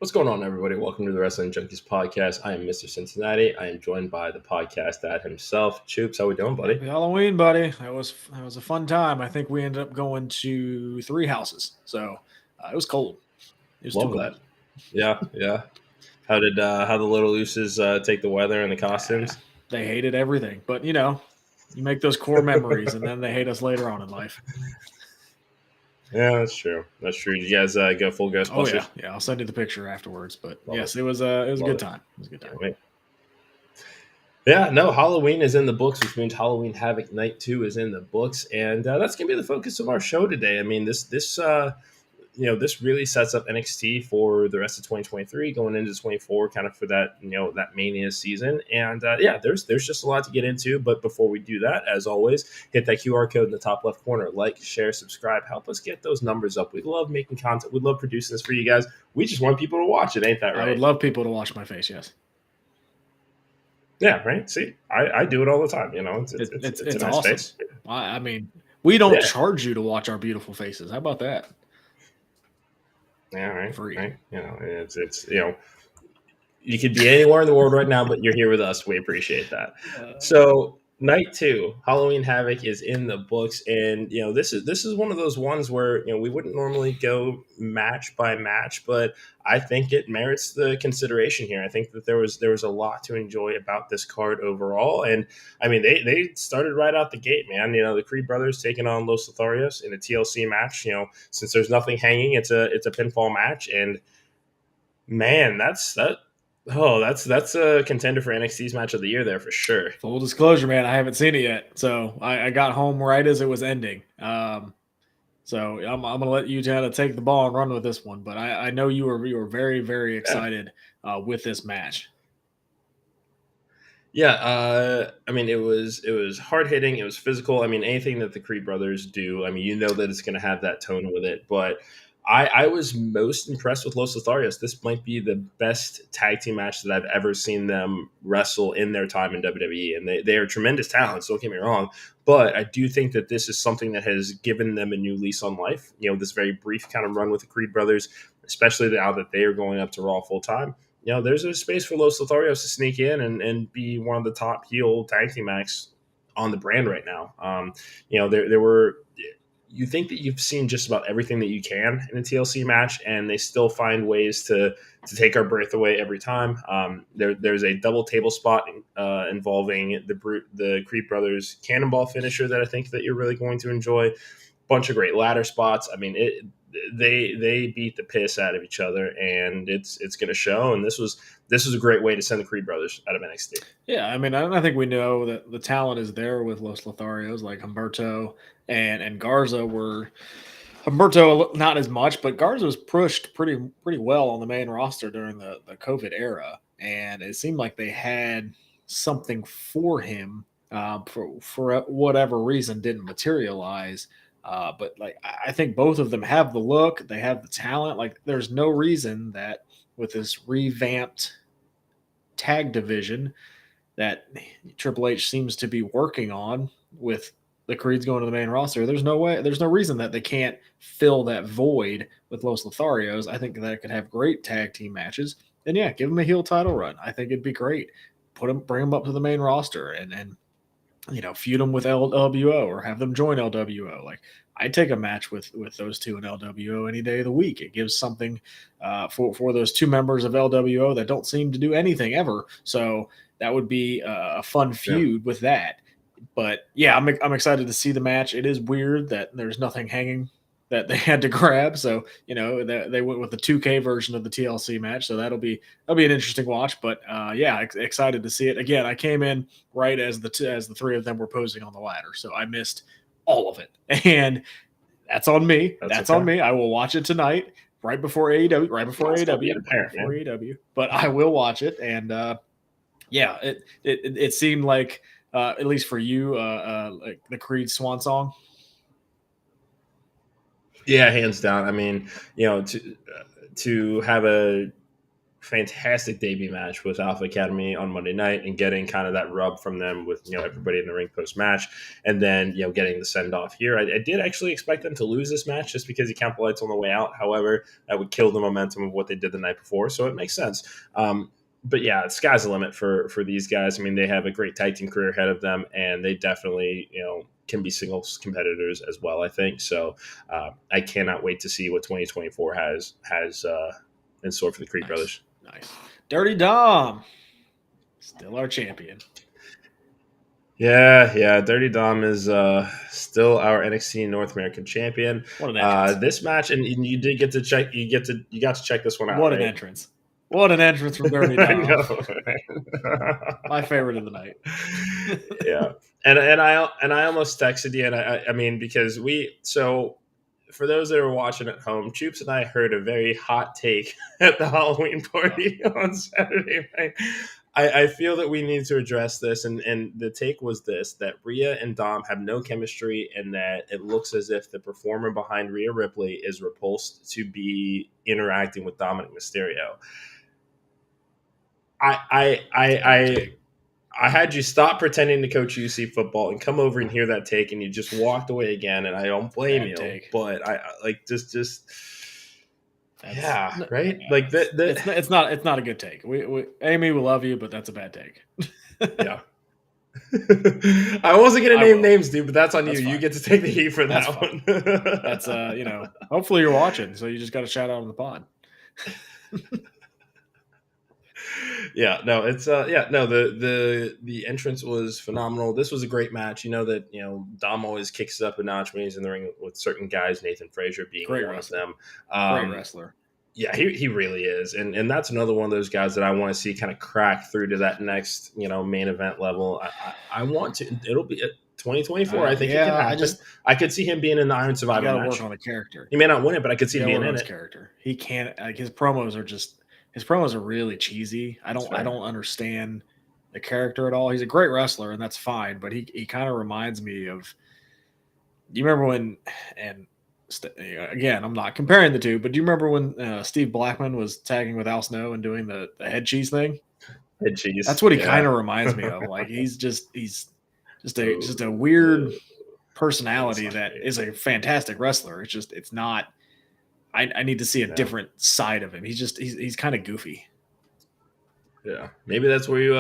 What's going on, everybody? Welcome to the Wrestling Junkies podcast. I am Mr. Cincinnati. I am joined by the podcast dad himself, Choops. How we doing, buddy? Happy Halloween, buddy. That was a fun time. I think we ended up going to 3 houses, so it was cold. It was too Love cold. that. Yeah. How the little looses take the weather and the costumes? They hated everything, but you make those core memories, and then they hate us later on in life. Yeah, that's true. That's true. Did you guys go full Oh yeah, Ghostbusters? yeah. I'll send you the picture afterwards. But Love yes, it. it was a Love good it. time. It was a good time. Can't wait. Yeah, no, Halloween is in the books, which means Halloween Havoc Night 2 is in the books, and that's gonna be the focus of our show today. I mean, this really sets up NXT for the rest of 2023, going into 24, kind of for that that Mania season. And there's just a lot to get into. But before we do that, as always, hit that QR code in the top left corner. Like, share, subscribe. Help us get those numbers up. We love making content. We love producing this for you guys. We just want people to watch it. Ain't that right? I would love people to watch my face. Yes. Yeah, right. See, I do it all the time. It's a nice awesome. face. I mean, we don't Yeah. charge you to watch our beautiful faces. How about that? Yeah, right. Free. Right. It's you could be anywhere in the world right now, but you're here with us. We appreciate that. So night 2, Halloween Havoc is in the books, and this is one of those ones where we wouldn't normally go match by match, but I think it merits the consideration here. I think that there was a lot to enjoy about this card overall, and I mean they started right out the gate, man. The Creed brothers taking on Los Lotharios in a TLC match. Since there's nothing hanging, it's a pinfall match, and man, that's a contender for NXT's match of the year there for sure. Full disclosure, man, I haven't seen it yet. So I got home right as it was ending. So I'm going to let you kind of take the ball and run with this one. But I know you were very, very excited with this match. Yeah, I mean, it was hard hitting. It was physical. I mean, anything that the Creed brothers do, I mean, that it's going to have that tone with it. But I was most impressed with Los Lotharios. This might be the best tag team match that I've ever seen them wrestle in their time in WWE. And they are tremendous talents, don't get me wrong. But I do think that this is something that has given them a new lease on life. This very brief kind of run with the Creed brothers, especially now that they are going up to Raw full time. There's a space for Los Lotharios to sneak in and be one of the top heel tag team acts on the brand right now. There were. You think that you've seen just about everything that you can in a TLC match, and they still find ways to take our breath away every time. There's a double table spot involving the Creed brothers cannonball finisher that I think that you're really going to enjoy. Bunch of great ladder spots. I mean, they beat the piss out of each other, and it's going to show. And this was a great way to send the Creed brothers out of NXT. Yeah, I mean, I think we know that the talent is there with Los Lotharios, like Humberto and Garza were. Humberto not as much, but Garza was pushed pretty well on the main roster during the COVID era, and it seemed like they had something for him. For whatever reason, didn't materialize. But like I think both of them have the look, they have the talent. Like there's no reason that with this revamped tag division that Triple H seems to be working on with the Creeds going to the main roster, there's no reason that they can't fill that void with Los Lotharios. I think that could have great tag team matches. And yeah, give them a heel title run. I think it'd be great. Bring them up to the main roster and feud them with LWO or have them join LWO. Like I'd take a match with those two in LWO any day of the week. It gives something for those two members of LWO that don't seem to do anything ever. So that would be a fun feud with that. But yeah, I'm excited to see the match. It is weird that there's nothing hanging that they had to grab. So they went with the 2K version of the TLC match. So that'll be an interesting watch. But excited to see it again. I came in right as the three of them were posing on the ladder, so I missed all of it, and that's on me. That's okay. On me. I will watch it tonight, right before AEW. But I will watch it, and it seemed like at least for you, like the Creed swan song. Yeah, hands down. I mean, to have a fantastic debut match with Alpha Academy on Monday night and getting kind of that rub from them with everybody in the ring post match, and then getting the send off here. I did actually expect them to lose this match just because you count the lights on the way out. However, that would kill the momentum of what they did the night before, so it makes sense. But yeah, sky's the limit for these guys. I mean, they have a great tag team career ahead of them, and they definitely can be singles competitors as well, I think. So I cannot wait to see what 2024 has in store for the Creed brothers. Nice. Dirty Dom, still our champion. Yeah. Dirty Dom is still our NXT North American champion. What an entrance! This match, and you did get to check. You got to check this one out. What right? an entrance! What an entrance from Dirty Dom. My favorite of the night. Yeah, and I almost texted you, and I mean, because for those that are watching at home, Choops and I heard a very hot take at the Halloween party on Saturday night. I feel that we need to address this, and the take was this: that Rhea and Dom have no chemistry, and that it looks as if the performer behind Rhea Ripley is repulsed to be interacting with Dominic Mysterio. I had you stop pretending to coach UC football and come over and hear that take, and you just walked away again. And I don't blame you, but I like just yeah, right. Like it's not a good take. We Amy, we love you, but that's a bad take. Yeah. I wasn't gonna name names, dude, but that's on you. You get to take the heat for that one. That's hopefully you're watching, so you just got a shout out on the pod. The entrance was phenomenal. This was a great match. Dom always kicks it up a notch when he's in the ring with certain guys, Nathan Frazier being one of them. Great wrestler. Yeah, he really is. And that's another one of those guys that I want to see kind of crack through to that next, main event level. I want to. It'll be 2024. I think it can happen. I could see him being in the Iron Survivor match. Work on the character. He may not win it, but I could see him being in it. Character. He can't. Like his promos are really cheesy. I don't understand the character at all. He's a great wrestler, and that's fine. But he kind of reminds me of. Do you remember when? And again, I'm not comparing the two, but do you remember when Steve Blackman was tagging with Al Snow and doing the head cheese thing? Head cheese. That's what he kind of reminds me of. Like he's just a weird personality that is a fantastic wrestler. It's not. I need to see a different side of him. He's kind of goofy. Yeah, maybe that's where you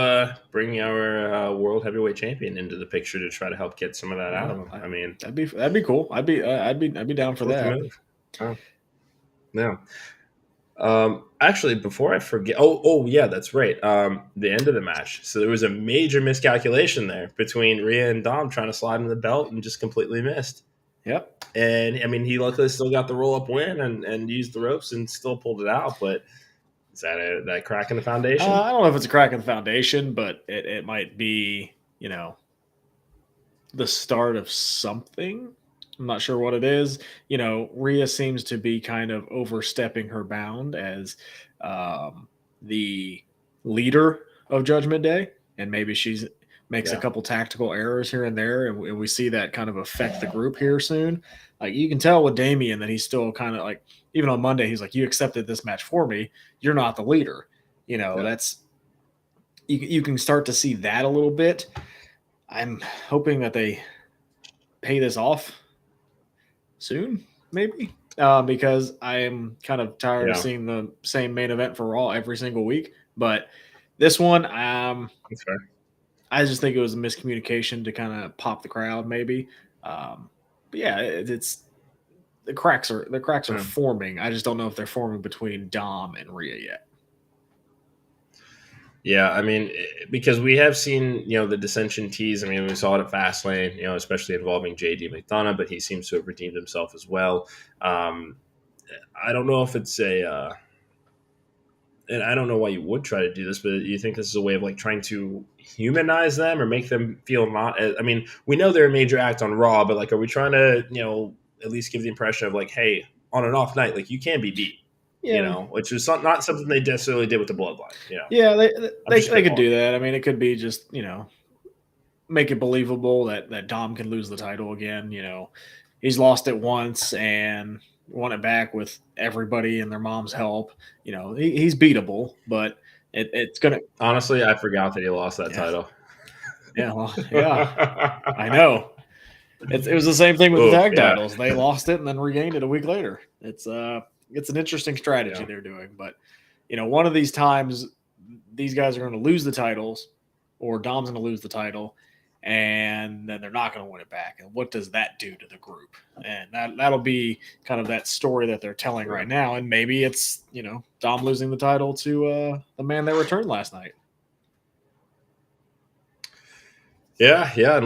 bring our world heavyweight champion into the picture to try to help get some of that out of him. I mean, that'd be cool. I'd be down for that. Oh. Yeah. Actually, before I forget, yeah, that's right. The end of the match. So there was a major miscalculation there between Rhea and Dom trying to slide him the belt and just completely missed. Yep. And I mean, he luckily still got the roll up win and used the ropes and still pulled it out. But is that that crack in the foundation? I don't know if it's a crack in the foundation, but it might be, the start of something. I'm not sure what it is. Rhea seems to be kind of overstepping her bound as the leader of Judgment Day, and maybe she's makes a couple tactical errors here and there, and we see that kind of affect the group here soon. Like you can tell with Damian that he's still kind of like, even on Monday, he's like, you accepted this match for me. You're not the leader. That's you can start to see that a little bit. I'm hoping that they pay this off soon, maybe, because I am kind of tired of seeing the same main event for Raw every single week. But this one, that's fair. I just think it was a miscommunication to kind of pop the crowd, maybe. But yeah, it's the cracks are forming. I just don't know if they're forming between Dom and Rhea yet. Yeah, I mean, because we have seen, the dissension tease. I mean, we saw it at Fastlane, especially involving JD McDonough, but he seems to have redeemed himself as well. I don't know if it's and I don't know why you would try to do this, but you think this is a way of like trying to humanize them or make them feel not. I mean, we know they're a major act on Raw, but like, are we trying to, at least give the impression of like, hey, on an off night, like you can be beat, which is not something they necessarily did with the Bloodline. Yeah, they could do that. I mean, it could be just make it believable that Dom can lose the title again. he's lost it once and won it back with everybody and their mom's help. He's beatable, but it's gonna. Honestly, I forgot that he lost that Yeah, title. yeah, well, yeah. I know. It was the same thing with the Oof, tag yeah, titles. They lost it and then regained it a week later. It's an interesting strategy yeah. they're doing, but one of these times these guys are going to lose the titles, or Dom's going to lose the title, and then they're not going to win it back. And what does that do to the group? And that'll be kind of that story that they're telling Yeah. right now. And maybe it's Dom losing the title to the man that returned last night. Yeah, and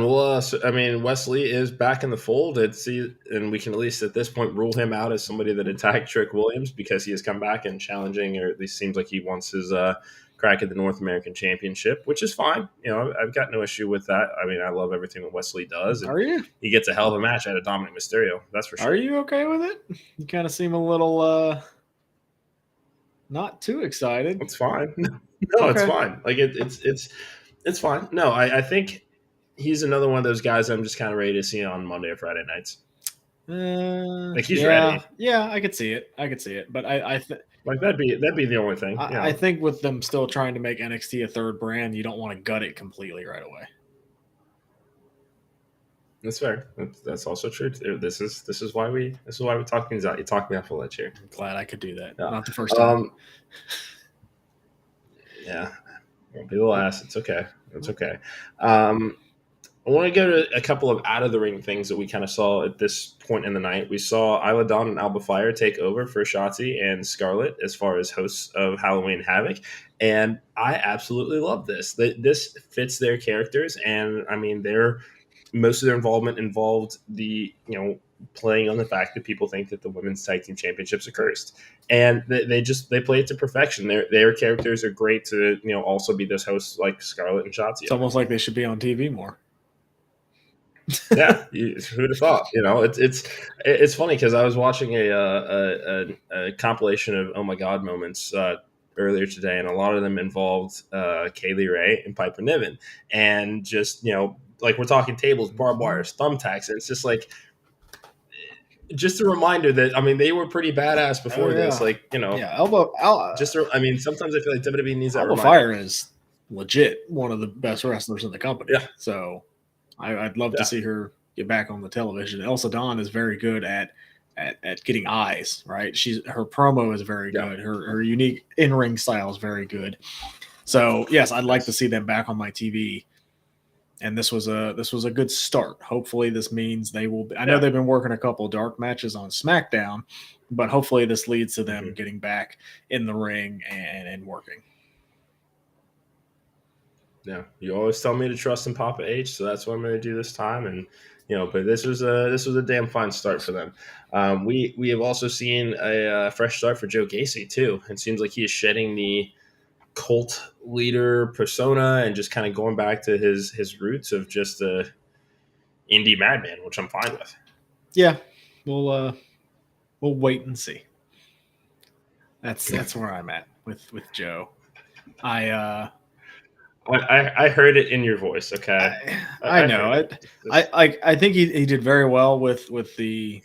I mean, Wesley is back in the fold. And we can at least at this point rule him out as somebody that attacked Trick Williams because he has come back and challenging, or at least seems like he wants his crack at the North American Championship, which is fine. I've got no issue with that. I mean, I love everything that Wesley does, and Are you? he gets a hell of a match out of Dominic Mysterio. That's for Are sure. you okay with it? You kind of seem a little not too excited. It's fine. No, it's Okay. fine. Like it's fine. No, I think he's another one of those guys I'm just kind of ready to see on Monday or Friday nights. Like he's ready. Yeah, I could see it. But Like that'd be the only thing. I think with them still trying to make NXT a third brand, you don't want to gut it completely right away. That's fair. That's also true. This is why we talk things out. You talk me off a ledge here. I'm glad I could do that. Yeah. Not the first time. Yeah, won't be the last. It's okay. It's okay. I want to go to a couple of out of the ring things that we kind of saw at this point in the night. We saw Isla Dawn and Alba Fire take over for Shotzi and Scarlett as far as hosts of Halloween Havoc, and I absolutely love this. This fits their characters, and I mean, most of their involvement involved the playing on the fact that people think that the women's tag team championships are cursed, and they play it to perfection. Their characters are great to also be this hosts like Scarlett and Shotzi. It's almost like they should be on TV more. Yeah, who'd have thought? It's funny because I was watching a compilation of oh my god moments earlier today, and a lot of them involved Kaylee Ray and Piper Niven, and just like we're talking tables, barbed wires, thumbtacks. And it's just like just a reminder that I mean they were pretty badass before this. Like I mean sometimes I feel like WWE needs that Alba reminder. Fire is legit one of the best wrestlers in the company. Yeah. So I'd love to see her get back on the television. Elsa Dawn is very good at getting eyes, right? Her promo is very good. Her unique in-ring style is very good. So yes, I'd like to see them back on my TV. And this was a good start. Hopefully this means they will I know they've been working a couple dark matches on SmackDown, but hopefully this leads to them getting back in the ring and working. Yeah, you always tell me to trust in Papa H, so that's what I'm going to do this time. And but this was a damn fine start for them. We have also seen a fresh start for Joe Gacy too. It seems like he is shedding the cult leader persona and just kind of going back to his roots of just a indie madman, which I'm fine with. Yeah, we'll wait and see. That's where I'm at with Joe. I heard it in your voice. Okay, I know. I think he did very well with the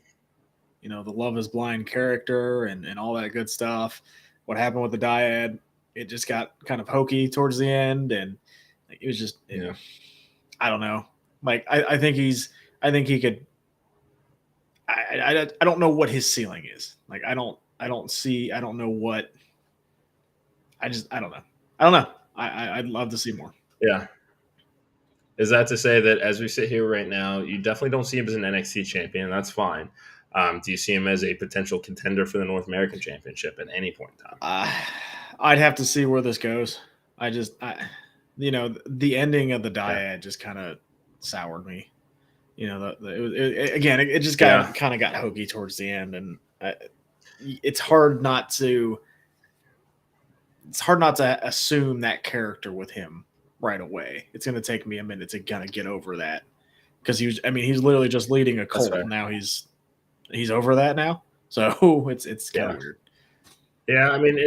the Love Is Blind character and all that good stuff. What happened with the dyad? It just got kind of hokey towards the end, and it was just I don't know. Like I think he could. I don't know what his ceiling is. Like I don't know what. I don't know. I'd love to see more. Yeah. Is that to say that as we sit here right now, you definitely don't see him as an NXT champion? That's fine. Do you see him as a potential contender for the North American Championship at any point in time? I'd have to see where this goes. The ending of the dyad just kind of soured me. It just kind of got hokey towards the end, and it's hard not to assume that character with him right away. It's going to take me a minute to kind of get over that because he's literally just leading a cult. Now he's over that now, so it's kind of weird. Yeah, I mean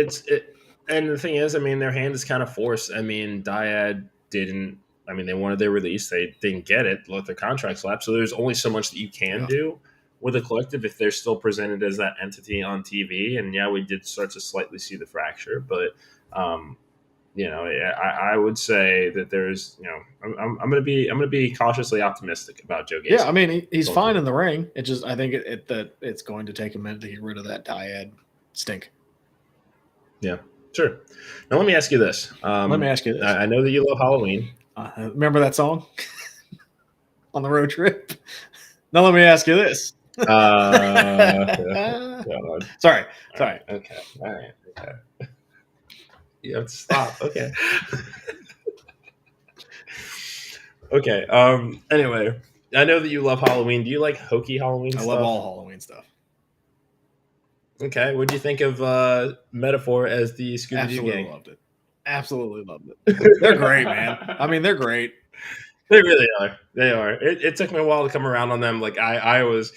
and the thing is, I mean, their hand is kind of forced. I mean, Dyad didn't. I mean, they wanted their release. They didn't get it. Let their contracts lapse. So there's only so much that you can do with a collective if they're still presented as that entity on TV. And yeah, we did start to slightly see the fracture, but um, I would say that there's, I'm gonna be cautiously optimistic about Joe Yeah, I Gacy. mean he's Going fine forward. in the ring. It just I think that it's going to take a minute to get rid of that dyad stink. Yeah, sure. Now let me ask you this. Let me ask you this: I know that you love Halloween. remember that song on the road trip? Now let me ask you this. God. Sorry, All sorry. right. Okay. All right. Okay. You have to stop. Okay. Okay. Anyway, I know that you love Halloween. Do you like hokey Halloween I love stuff? all Halloween stuff. Okay. What do you think of Metaphor as the Scooby Doo Absolutely gang? loved it. Absolutely loved it. They're great, man. I mean, they're great. They really are. They are. It took me a while to come around on them. Like I was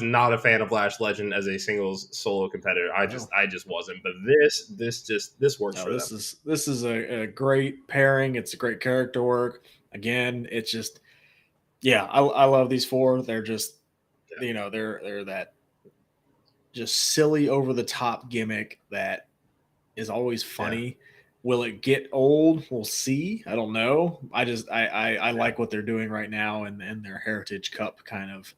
not a fan of Lash Legend as a singles solo competitor. No, I just wasn't. But this works no, for them. this is a great pairing. It's a great character work. Again, it's just yeah, I love these four. They're just they're that just silly over the top gimmick that is always Yeah. funny. Will it get old? We'll see. I don't know. I Yeah. like what they're doing right now and their Heritage Cup kind of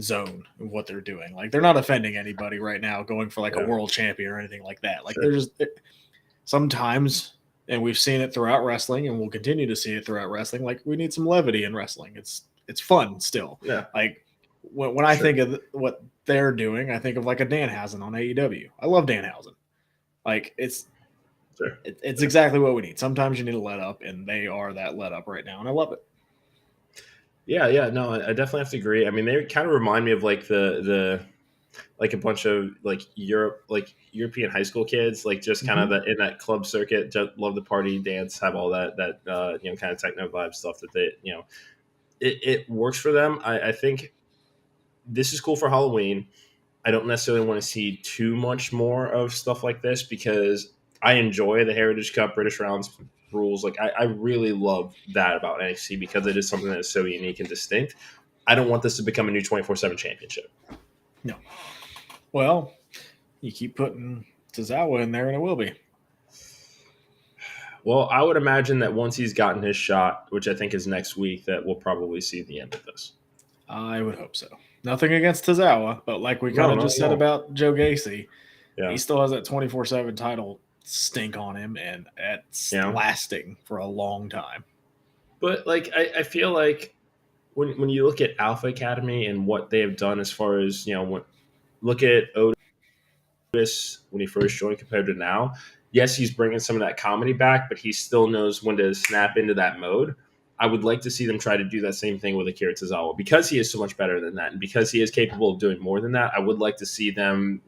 zone of what they're doing. Like they're not offending anybody right now, going for like a Yeah. world champion or anything like that. Like Sure. they're just sometimes, and we've seen it throughout wrestling, and we'll continue to see it throughout wrestling. Like we need some levity in wrestling. It's fun still. Yeah. Like when I Sure. think of what they're doing, I think of like a Danhausen on AEW. I love Danhausen. Like Sure. it's exactly what we need. Sometimes you need a let up, and they are that let up right now, and I love it. Yeah. No, I definitely have to agree. I mean, they kind of remind me of like the like a bunch of like European high school kids, like just kind of Mm-hmm. in that club circuit, just love the party, dance, have all that kind of techno vibe stuff that they it works for them. I think this is cool for Halloween. I don't necessarily want to see too much more of stuff like this because I enjoy the Heritage Cup British Rounds rules. Like I really love that about NXT because it is something that is so unique and distinct. I don't want this to become a new 24/7 championship. No, well, you keep putting Tozawa in there, and it will be. Well, I would imagine that once he's gotten his shot, which I think is next week, that we'll probably see the end of this. I would hope so. Nothing against Tozawa, but like we kind No, of no, just said no. about Joe Gacy, he Yeah, still has that 24/7 title stink on him, and it's yeah. lasting for a long time. But like, I feel like when you look at Alpha Academy and what they have done as far as look at Otis when he first joined compared to now. Yes, he's bringing some of that comedy back, but he still knows when to snap into that mode. I would like to see them try to do that same thing with Akira Tozawa because he is so much better than that, and because he is capable of doing more than that. I would like to see them,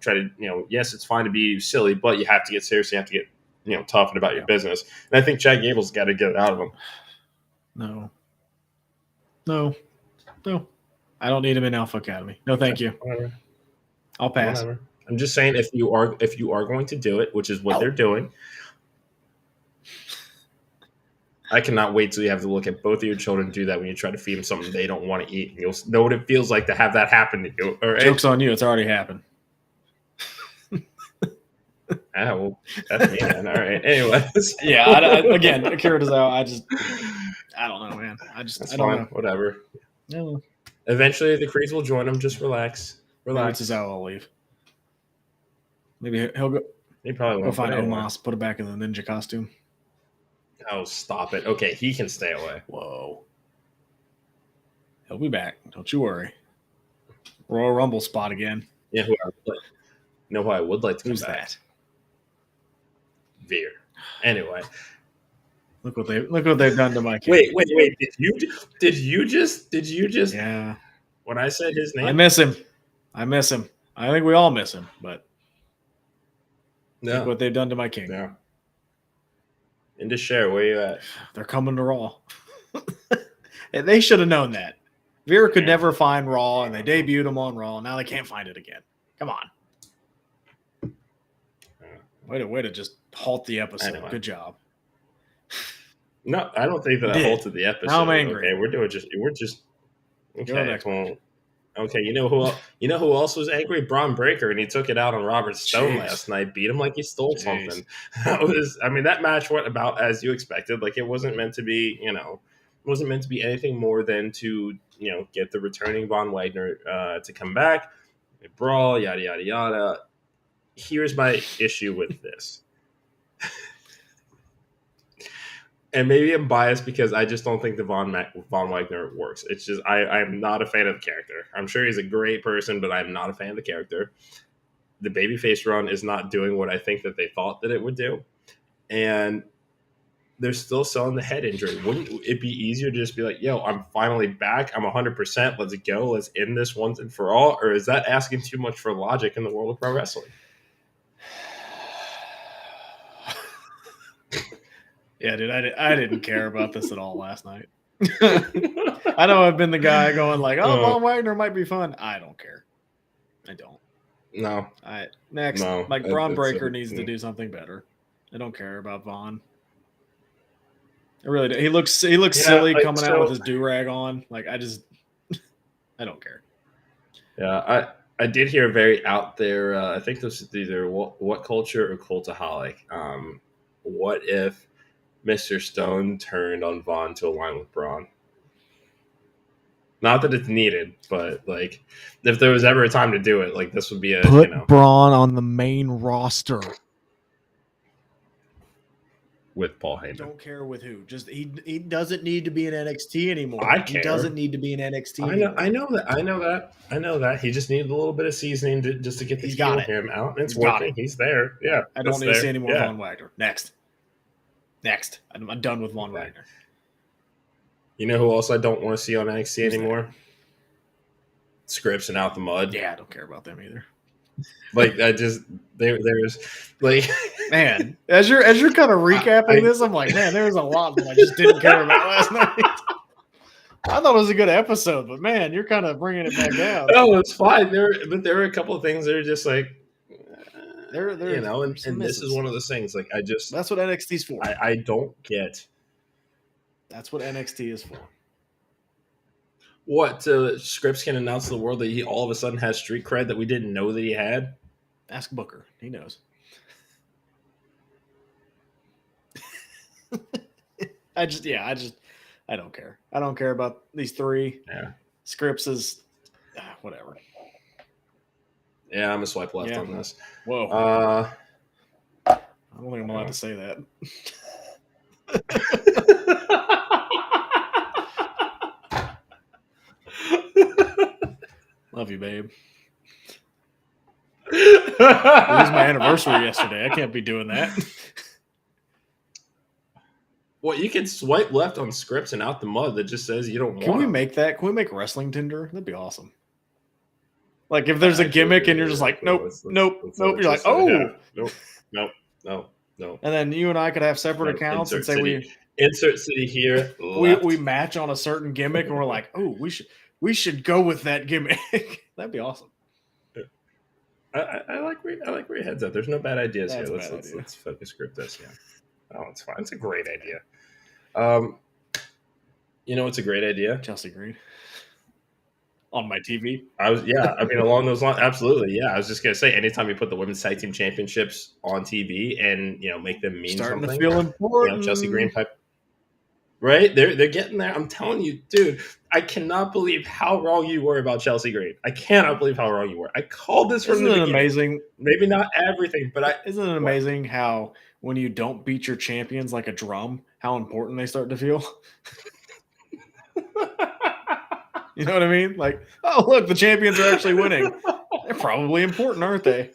try to, yes, it's fine to be silly, but you have to get serious. You have to get, tough and about your Yeah. business. And I think Chad Gable's got to get it out of him. No, no, no. I don't need him in Alpha Academy. No, thank you. Whatever, I'll pass. whatever. I'm just saying if you are going to do it, which is what they're No. doing, I cannot wait till you have to look at both of your children do that when you try to feed them something they don't want to eat. And you'll know what it feels like to have that happen to you. All right. Joke's on you. It's already happened. Ah, well, that's me then. All right. Anyways. Yeah. Again, Akira Tozawa. I don't know, man. That's I don't fine. know. Whatever. No, Eventually, the Creeds will join them. Just relax. maybe Relax. Tozawa will leave. Maybe he'll He probably go won't. find But anyway. Omos, put it back in the ninja costume. Oh, stop it. Okay, he can stay away. Whoa. He'll be back. Don't you worry. Royal Rumble spot again. Yeah, who I would like to come Who's back? that? Veer. Anyway. Look what they've done to my kid. Wait. Did you just Yeah. when I said his name? I miss him. I think we all miss him, but No. look what they've done to my king. No. And to share, where you at? They're coming to Raw. And they should have known that. Veer could never find Raw, and they debuted him on Raw. Now they can't find it again. Come on. Way to just halt the episode. Anyway. Good job. No, I don't think that I halted the episode. Now I'm angry. Okay, we're just Go okay. next Well, Okay, you know who else was angry? Braun Breaker, and he took it out on Robert Stone Jeez. last night. Beat him like he stole Jeez. something. That was, I mean, that match went about as you expected. Like it wasn't meant to be, it wasn't meant to be anything more than to, get the returning Von Wagner to come back, brawl, yada yada yada. Here's my issue with this. And maybe I'm biased because I just don't think the Von Wagner works. It's just I'm not a fan of the character. I'm sure he's a great person, but I'm not a fan of the character. The babyface run is not doing what I think that they thought that it would do, and they're still selling the head injury. Wouldn't it be easier to just be like, "Yo, I'm finally back. I'm 100%. Let's go. Let's end this once and for all"? Or is that asking too much for logic in the world of pro wrestling? Yeah, dude, I didn't care about this at all last night. I know I've been the guy going like, "Oh, Von Wagner might be fun." I don't care. I don't. No, Next, no. like Braun Breaker needs to do something better. I don't care about Von. I really do. He looks silly coming out with his do-rag on. Like I don't care. Yeah, I did hear very out there. I think this is either what culture or cultaholic. What if Mr. Stone turned on Vaughn to align with Braun? Not that it's needed, but like if there was ever a time to do it, like this would be Put Braun on the main roster with Paul Heyman. Don't care with who. Just he doesn't need to be in NXT anymore. I care. He doesn't need to be in NXT. I know that. He just needed a little bit of seasoning just to get the heel him out. And it's working. He's there. Yeah. I don't need to see any more Von Wagner. Next. I'm done with Von Wagner. You know who else I don't want to see on NXT anymore? Scripps and Out the Mud. Yeah, I don't care about them either. Like I just there's like man, as you're kind of recapping this, I'm like, man, there's a lot that I just didn't care about last night. I thought it was a good episode, but man, you're kind of bringing it back down. No, it's fine. There were a couple of things that are just like, and this is one of those things. Like that's what NXT's for. I don't get. That's what NXT is for. What Scripps can announce to the world that he all of a sudden has street cred that we didn't know that he had? Ask Booker. He knows. I don't care. I don't care about these three. Yeah. Scripps is whatever. Yeah, I'm a swipe left on this. Whoa. I don't think I'm allowed to say that. Love you, babe. It was my anniversary yesterday. I can't be doing that. Well, you can swipe left on Scripps and Out the Mud that just says you don't want. Can we make that? Can we make Wrestling Tinder? That'd be awesome. Like if there's a gimmick and you're just like, nope. You're like, oh, nope. And then you and I could have separate accounts and say insert city here. We match on a certain gimmick and we're like, oh, we should go with that gimmick. That'd be awesome. I like where your head's at. There's no bad ideas here. Let's focus group this. Yeah. Oh, it's fine. It's a great idea. It's a great idea. Chelsea Green on my TV. Along those lines, absolutely. Yeah, I was just gonna say, anytime you put the women's tag team championships on TV and make them mean starting something, to feel important. Chelsea Green type. Right, they're getting there. I'm telling you, dude. I cannot believe how wrong you were about Chelsea Green. I cannot believe how wrong you were. I called this from the beginning. Amazing? Maybe not everything, but isn't it amazing how when you don't beat your champions like a drum, how important they start to feel? You know what I mean? Like, oh look, the champions are actually winning. They're probably important, aren't they?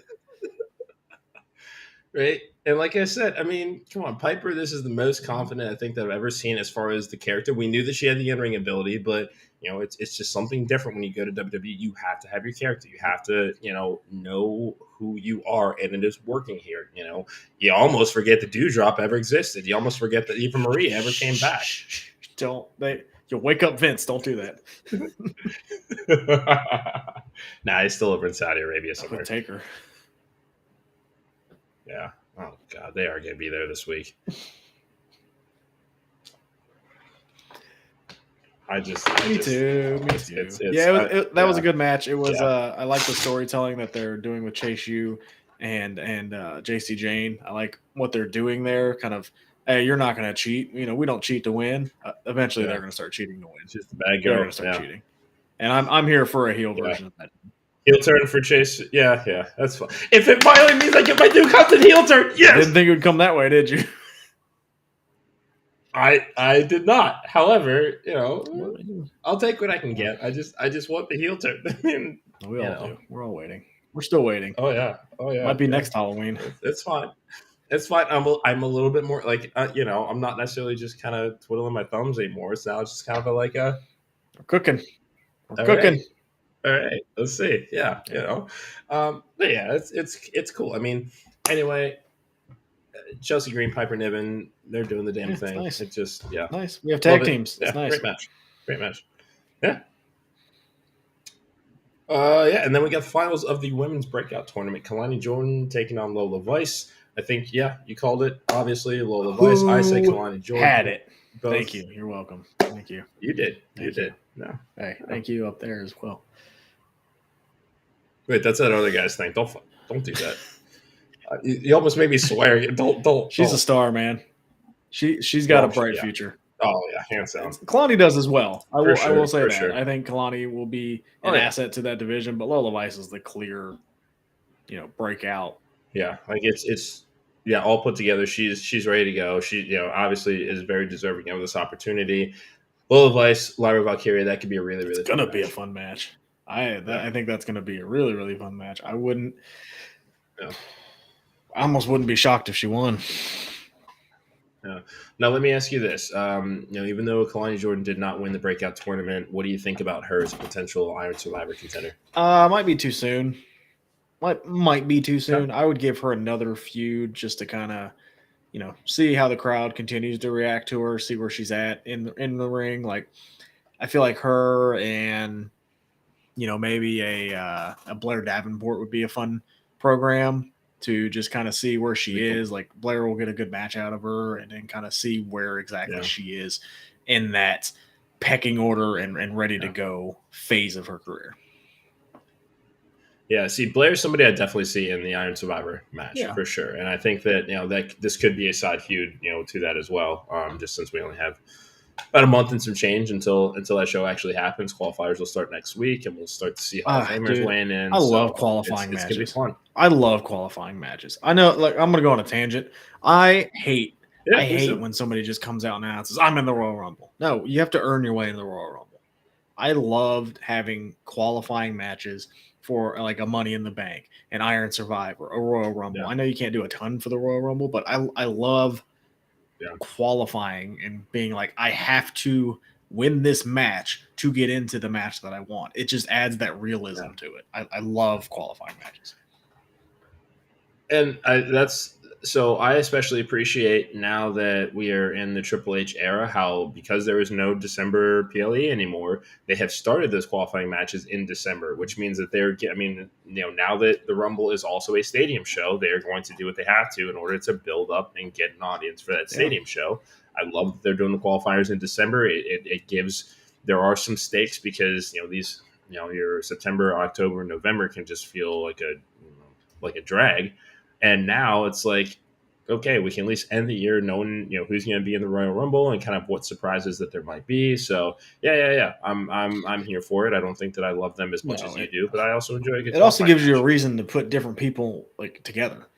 Right. And like I said, I mean, come on, Piper, this is the most confident I think that I've ever seen as far as the character. We knew that she had the in-ring ability, but, it's just something different when you go to WWE. You have to have your character. You have to, know who you are, and it is working here. You almost forget the Dewdrop ever existed. You almost forget that Eva Marie ever came back. You'll wake up Vince. Don't do that. Nah, he's still over in Saudi Arabia somewhere. Take her. Yeah. Oh, God, they are going to be there this week. Me too. Me too. Yeah, that was a good match. It was. I like the storytelling that they're doing with Chase U and JC Jane. I like what they're doing there. Kind of, hey, you're not going to cheat. We don't cheat to win. Eventually, they're going to start cheating to win. It's just the bad They're girl. going to start cheating, and I'm here for a heel version of that. Heel turn for Chase. Yeah, that's fine. If it finally means I get my new content heel turn, yes. I didn't think it would come that way, did you? I did not. However, I'll take what I can get. I just want the heel turn. We all do. We're all waiting. We're still waiting. Oh yeah. Might be next Halloween. It's fine. It's fine. I'm a little bit more like I'm not necessarily just kind of twiddling my thumbs anymore. It's now just kind of we're cooking. We're all cooking. Right. All right. Let's see. Yeah. But yeah, it's cool. I mean, anyway. Chelsea Green, Piper Niven, they're doing the damn thing. Nice. It's just nice. We have tag teams. It's nice. Great match. Yeah. And then we got the finals of the women's breakout tournament. Kalani Jordan taking on Lola Vice. I think, you called it. Obviously, Lola Vice. I say Kalani Jordan. Had it. Both. Thank you. You're welcome. Thank you. You did. You did. No. Hey, thank you up there as well. Wait, that's that other guy's thing. Don't do that. You almost made me swear. Don't. She's a star, man. She's got a bright future. Oh yeah, hands down. Kalani does as well. I will say that. Sure. I think Kalani will be an asset to that division, but Lola Vice is the clear, breakout. Yeah, like it's all put together. She's ready to go. She obviously is very deserving of this opportunity. Lola Vice, Lyra Valkyria, that could be a really really. It's gonna be a fun match. I think that's gonna be a really really fun match. I wouldn't. Yeah. I almost wouldn't be shocked if she won. Yeah. Now let me ask you this: even though Kalani Jordan did not win the breakout tournament, what do you think about her as a potential Iron Survivor contender? Might be too soon. Might be too soon. Yeah. I would give her another feud just to kind of, see how the crowd continues to react to her, see where she's at in the ring. Like, I feel like her and maybe a Blair Davenport would be a fun program to just kind of see where she is. Like, Blair will get a good match out of her and then kind of see where exactly she is in that pecking order and ready to go phase of her career. Yeah, see, Blair's somebody I definitely see in the Iron Survivor match for sure. And I think that, that this could be a side feud, to that as well. Just since we only have about a month and some change until that show actually happens. Qualifiers will start next week, and we'll start to see Hall of Famers win in. I love qualifying matches. It's gonna be fun. I love qualifying matches. I know, like, I'm gonna go on a tangent. I hate when somebody just comes out and announces, "I'm in the Royal Rumble." No, you have to earn your way in the Royal Rumble. I loved having qualifying matches for like a Money in the Bank, an Iron Survivor, a Royal Rumble. Yeah. I know you can't do a ton for the Royal Rumble, but I love qualifying and being like, I have to win this match to get into the match that I want. It just adds that realism to it. I love qualifying matches. And I especially appreciate now that we are in the Triple H era, how because there is no December PLE anymore, they have started those qualifying matches in December, which means that now that the Rumble is also a stadium show, they are going to do what they have to in order to build up and get an audience for that stadium show. I love that they're doing the qualifiers in December. It gives, there are some stakes because, these, your September, October, November can just feel like a drag. And now it's like, okay, we can at least end the year knowing, who's going to be in the Royal Rumble and kind of what surprises that there might be. So yeah. I'm here for it. I don't think that I love them as much as you do, but I also enjoy a good. It also gives you a reason to put different people like together.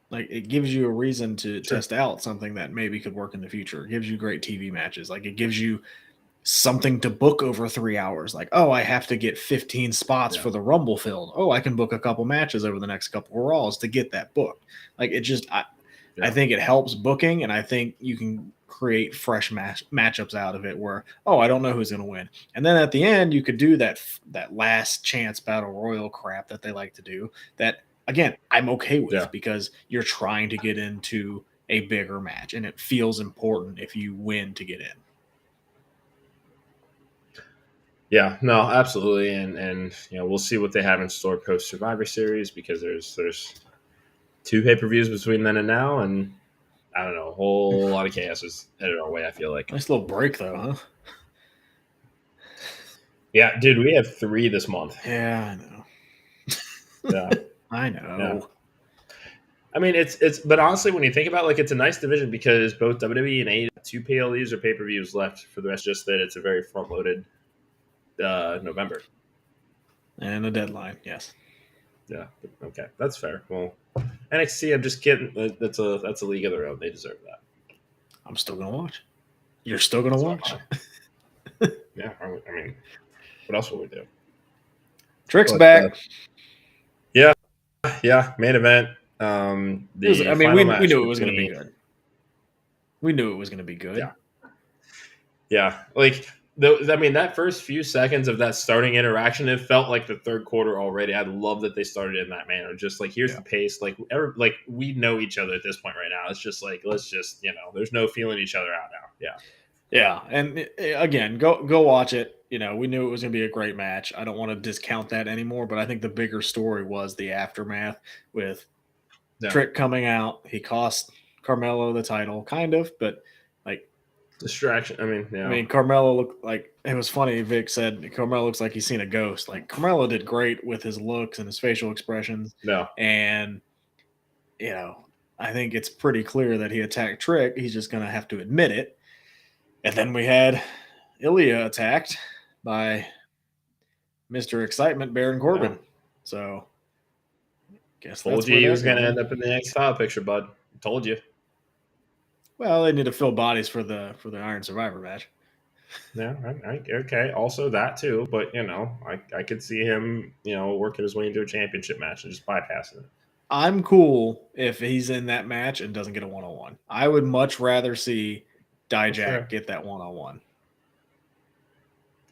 Like, it gives you a reason to test out something that maybe could work in the future. It gives you great TV matches. Like, it gives you something to book over 3 hours. Like, oh, I have to get 15 spots for the Rumble filled. Oh, I can book a couple matches over the next couple of Raws to get that booked. Like, it just, I think it helps booking, and I think you can create fresh matchups out of it where, I don't know who's going to win. And then at the end, you could do that last chance battle royal crap that they like to do that, again, I'm okay with because you're trying to get into a bigger match, and it feels important if you win to get in. Yeah, no, absolutely, and we'll see what they have in store post Survivor Series because there's 2 pay-per-views between then and now, and I don't know, a whole lot of chaos is headed our way. I feel like nice little break though, huh? Yeah, dude, we have 3 this month. Yeah, I know. Yeah, I yeah. know. I mean, but honestly, when you think about it, like, it's a nice division because both WWE and AEW have 2 PLEs or pay per views left for the rest. Just that it's a very front loaded November. And a deadline, yes. Yeah, okay, that's fair. Well, NXT, I'm just kidding. That's a league of their own. They deserve that. I'm still gonna watch. You're still gonna So watch. yeah, I mean, what else will we do? Trick's But back. yeah, yeah, main event. I The mean, final we match knew it was gonna be between good. We knew it was gonna be yeah, good. yeah, like I mean, that first few seconds of that starting interaction, it felt like the third quarter already. I love that they started in that manner. Just like, here's Yeah. the pace. Like we know each other at this point right now. It's just like, let's just, there's no feeling each other out now. Yeah, Yeah, and again, go watch it. We knew it was going to be a great match. I don't want to discount that anymore, but I think the bigger story was the aftermath with yeah. Trick coming out. He cost Carmelo the title, kind of, but like, Distraction. I mean, I mean, Carmelo looked like it was funny. Vic said Carmelo looks like he's seen a ghost. Like, Carmelo did great with his looks and his facial expressions, no. and you know, I think it's pretty clear that he attacked Trick. He's just going to have to admit it. And then we had Ilya attacked by Mr. Excitement, Baron Yeah. Corbin. So, guess Told that's you where he they're was going to going. end up in the next title picture, bud. Told you. Well, they need to fill bodies for the Iron Survivor match. Yeah. Okay. Also that too, but I could see him, working his way into a championship match and just bypassing it. I'm cool if he's in that match and doesn't get a one on one. I would much rather see That's Dijak fair. get that one on one.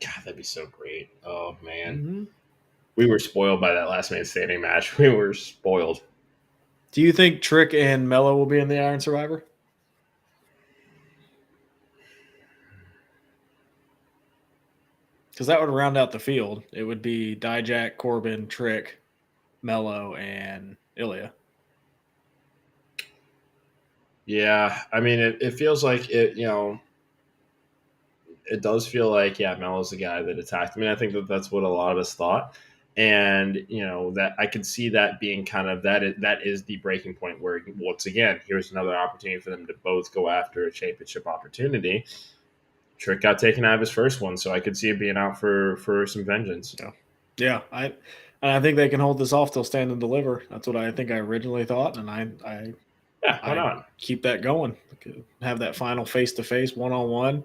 God, that'd be so great. Oh man, Mm-hmm. we were spoiled by that last man standing match. We were spoiled. Do you think Trick and Mello will be in the Iron Survivor? Because that would round out the field. It would be Dijak, Corbin, Trick, Mello, and Ilya. Yeah, I mean, it feels like it. It does feel like, yeah, Melo's the guy that attacked. I mean, I think that's what a lot of us thought, and that I could see that being kind of that is the breaking point where, once again, here's another opportunity for them to both go after a championship opportunity. Trick got taken out of his first one, so I could see it being out for some vengeance. Yeah, yeah. I think they can hold this off till Stand and Deliver. That's what I think I originally thought, and Yeah, why I not? keep that going. Have that final face to face, one on one.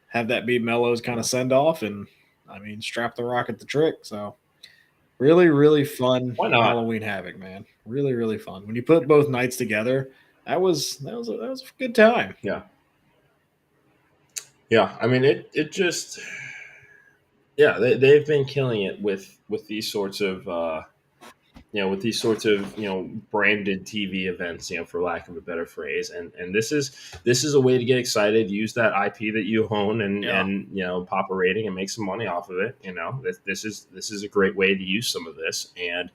Have that be Mello's kind of Yeah. send off, and I mean strap the Rock at the Trick. So really, really fun Why not? Halloween Havoc, man. Really, really fun. When you put both nights together, that was a good time. Yeah, yeah. I mean, it just yeah, they've been killing it with these sorts of branded TV events, for lack of a better phrase. And this is a way to get excited, use that IP that you own, and Yeah. and pop a rating and make some money off of it. This is a great way to use some of this, and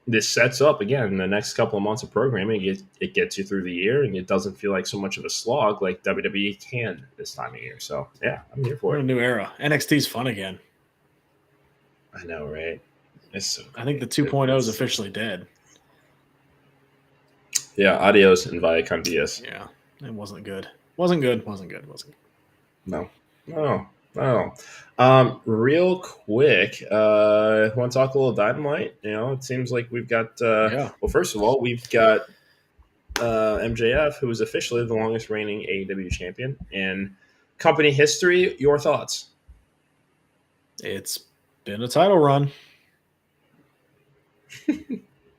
this sets up, again, the next couple of months of programming. It gets you through the year, and it doesn't feel like so much of a slog like WWE can this time of year. So yeah, I'm here for We're in it. a new era. NXT's fun again. I know, right? It's so I think the great. 2.0 is It's officially dead. yeah, adios and via con dias. Yeah, it wasn't good. Wasn't good. Wasn't good. Wasn't good. No, no, no. Real quick, want to talk a little Dynamite? It seems like we've got. Yeah, Well, first of all, we've got MJF, who is officially the longest reigning AEW champion in company history. Your thoughts? it's been a title run.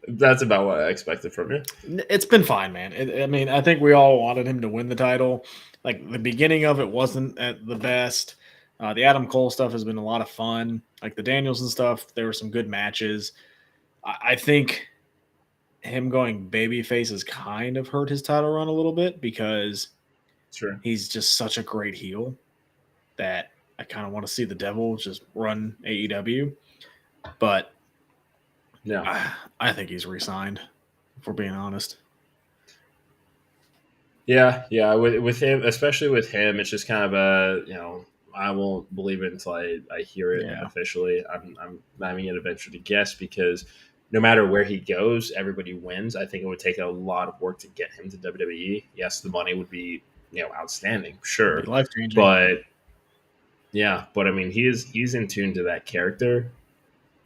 That's about what I expected from you. It's been fine, man. I mean, I think we all wanted him to win the title. Like the beginning of it wasn't at the best. The Adam Cole stuff has been a lot of fun. Like the Danielson stuff, there were some good matches. I think him going babyface has kind of hurt his title run a little bit because Sure. he's just such a great heel that I kind of want to see the devil just run AEW. But Yeah. I think he's re-signed, if we're being honest. Yeah. With him, especially with him, it's just kind of a I won't believe it until I hear it Yeah. officially. I'm not even going to venture to guess because no matter where he goes, everybody wins. I think it would take a lot of work to get him to WWE. Yes, the money would be outstanding, It'd be sure, life changing. but yeah, but I mean he's in tune to that character,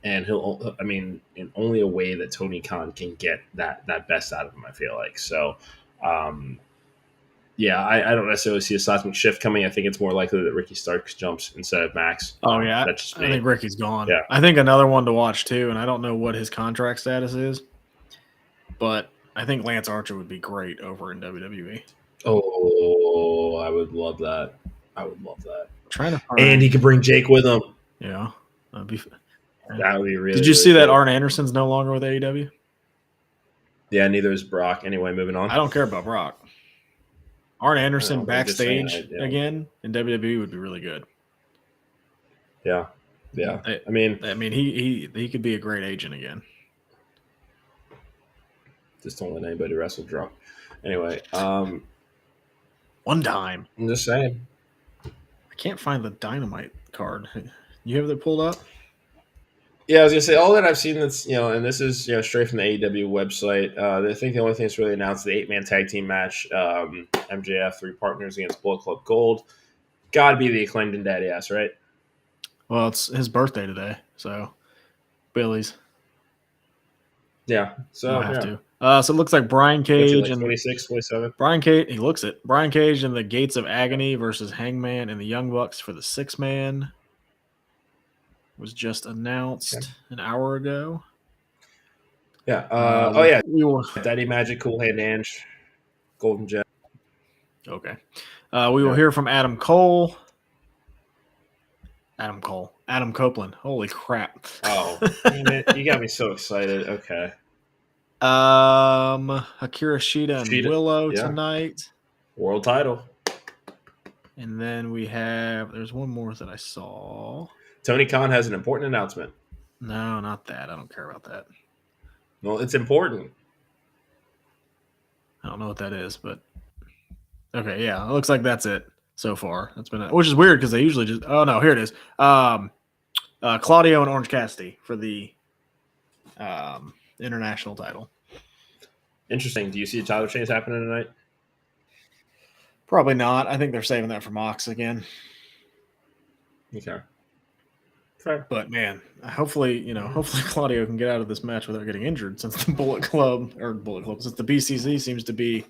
and he'll I mean in only a way that Tony Khan can get that best out of him. I feel like so. Um, yeah, I don't necessarily see a seismic shift coming. I think it's more likely that Ricky Starks jumps instead of Max. Oh yeah, That's just I me. think Ricky's gone. Yeah. I think another one to watch too, and I don't know what his contract status is, but I think Lance Archer would be great over in WWE. Oh, I would love that. I would love that. I'm trying to find, And he could bring Jake with him. yeah, that'd be. That would be really. Did you really see that cool. Arn Anderson's no longer with AEW? Yeah, neither is Brock. Anyway, moving on. I don't care about Brock. Arn Anderson I'm just saying, backstage again in WWE would be really good. Yeah. I mean, he could be a great agent again. just don't let anybody wrestle drunk. Anyway, one time. I'm just saying. I can't find the Dynamite card. You have that pulled up? Yeah, I was gonna say all that I've seen that's and this is straight from the AEW website. I think the only thing that's really announced the 8-man tag team match, MJF 3 partners against Bullet Club Gold. Got to be the Acclaimed and Daddy Ass, right? Well, it's his birthday today, so Billy's. Yeah, so have to. So it looks like Brian Cage and 26, 27. Brian Cage. He looks it. Brian Cage and the Gates of Agony versus Hangman and the Young Bucks for the 6-man. Was just announced an hour ago. Yeah. We will. Daddy Magic, Cool Hand Ange, Golden Jet. Okay. We will hear from Adam Cole. Adam Copeland. Holy crap. Oh, damn it. You got me so excited. Okay. Akira Shida and Willow tonight. World title. And then there's one more that I saw. Tony Khan has an important announcement. No, not that. I don't care about that. Well, it's important. I don't know what that is, but okay, yeah. It looks like that's it so far. That's been which is weird because they usually just here it is. Claudio and Orange Cassidy for the international title. Interesting. Do you see title change happening tonight? Probably not. I think they're saving that for Mox again. Okay. Fair. But man, hopefully Claudio can get out of this match without getting injured since the Bullet Club, since the BCC seems to be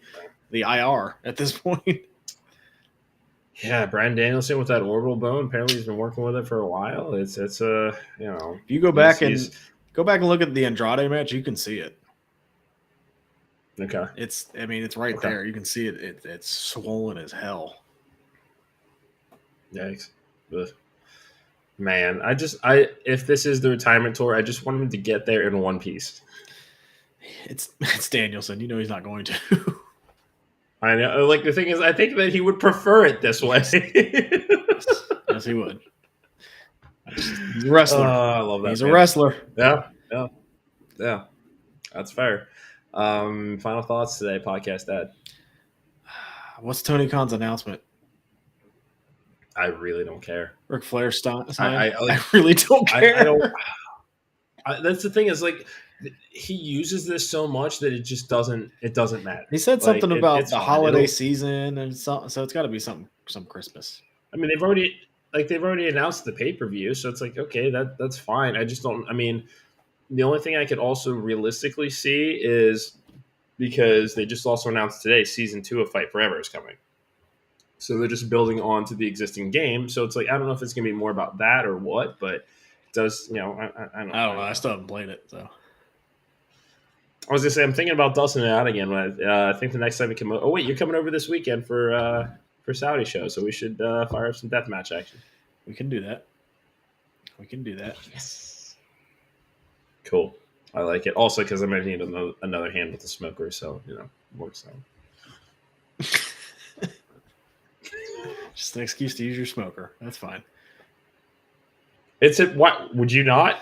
the IR at this point. Yeah, Bryan Danielson with that orbital bone. Apparently, he's been working with it for a while. It's If you go back and look at the Andrade match, you can see it. Okay. It's right there. You can see it. It's swollen as hell. Yikes. Ugh. Man, if this is the retirement tour, I just want him to get there in one piece. It's Danielson. He's not going to. I know. Like, the thing is, I think that he would prefer it this way. Yes, he would. He's a wrestler. I love that. He's a wrestler. Yeah. That's fair. Final thoughts today, podcast dad. What's Tony Khan's announcement? I really don't care. Ric Flair sign. I really don't care. I don't. That's the thing is, like, he uses this so much that it just doesn't matter. He said something about the holiday It'll, season, and so it's got to be some Christmas. I mean, they've already announced the pay-per-view, so it's like, okay, that's fine. I just don't. I mean, the only thing I could also realistically see is because they just also announced today season 2 of Fight Forever is coming. So they're just building on to the existing game. So it's like, I don't know if it's going to be more about that or what, but it does, I don't know. I still haven't played it, so. I was going to say, I'm thinking about dusting it out again. I think the next time we come over. Oh, wait, you're coming over this weekend for Saudi show, so we should fire up some deathmatch action. We can do that. Yes. Cool. I like it. Also, because I might need another hand with the smoker, so, works out. Just an excuse to use your smoker. That's fine. What would you not?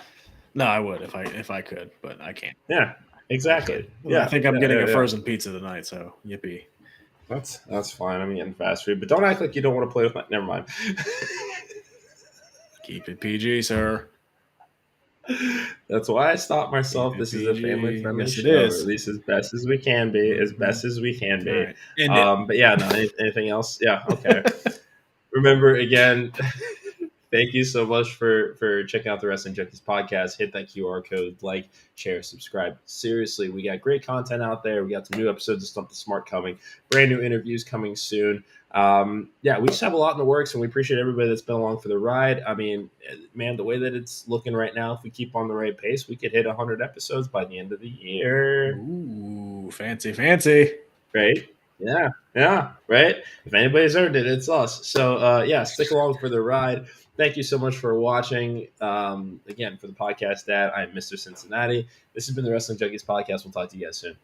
No, I would if I could, but I can't. Yeah, exactly. I think I'm getting a frozen pizza tonight, so yippee. That's fine. I'm getting fast food, but don't act like you don't want to play with my. Never mind. Keep it PG, sir. That's why I stopped Keep myself. it This is a family PG. friendly Yes, it show, or at is. least as best as we can be. As Mhm. best as we can All be. right. End it. But yeah, no. Anything else? Yeah. Okay. Remember again. Thank you so much for checking out the Wrestling Junkies podcast. Hit that QR code, like, share, subscribe. Seriously, we got great content out there. We got some new episodes of Stump the Smart coming, brand new interviews coming soon. Yeah, we just have a lot in the works, and we appreciate everybody that's been along for the ride. I mean, man, the way that it's looking right now, if we keep on the right pace, we could hit 100 episodes by the end of the year. Ooh, fancy, fancy. Right? Yeah, yeah, right. If anybody's earned it, it's us. So yeah, stick along for the ride. Thank you so much for watching. Again, for the podcast dad, I'm Mr. Cincinnati. This has been the Wrestling Junkies podcast. We'll talk to you guys soon.